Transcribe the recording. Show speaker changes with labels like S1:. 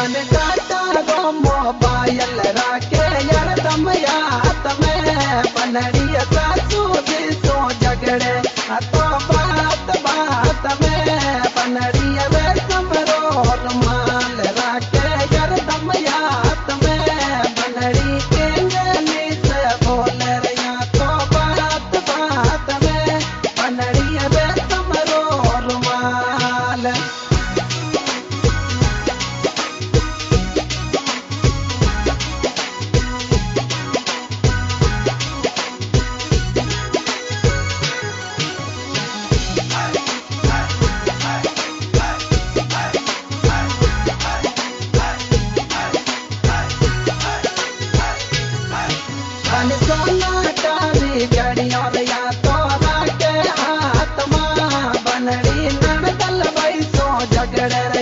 S1: मन काटा गो मोबाइल राके यार दम यात में बनड़ी सासू जी सो झगड़े तो बात बात में बनड़ी वे समरो रुमाल राके यार दम यात में बनड़ी के गली से बोले रिया तो बात बात में बनड़ी वे समरो रुमाल सोनाटारी गड़ियों या तोरा के आत्मा बनड़ी नड़दल बैसो झगड़े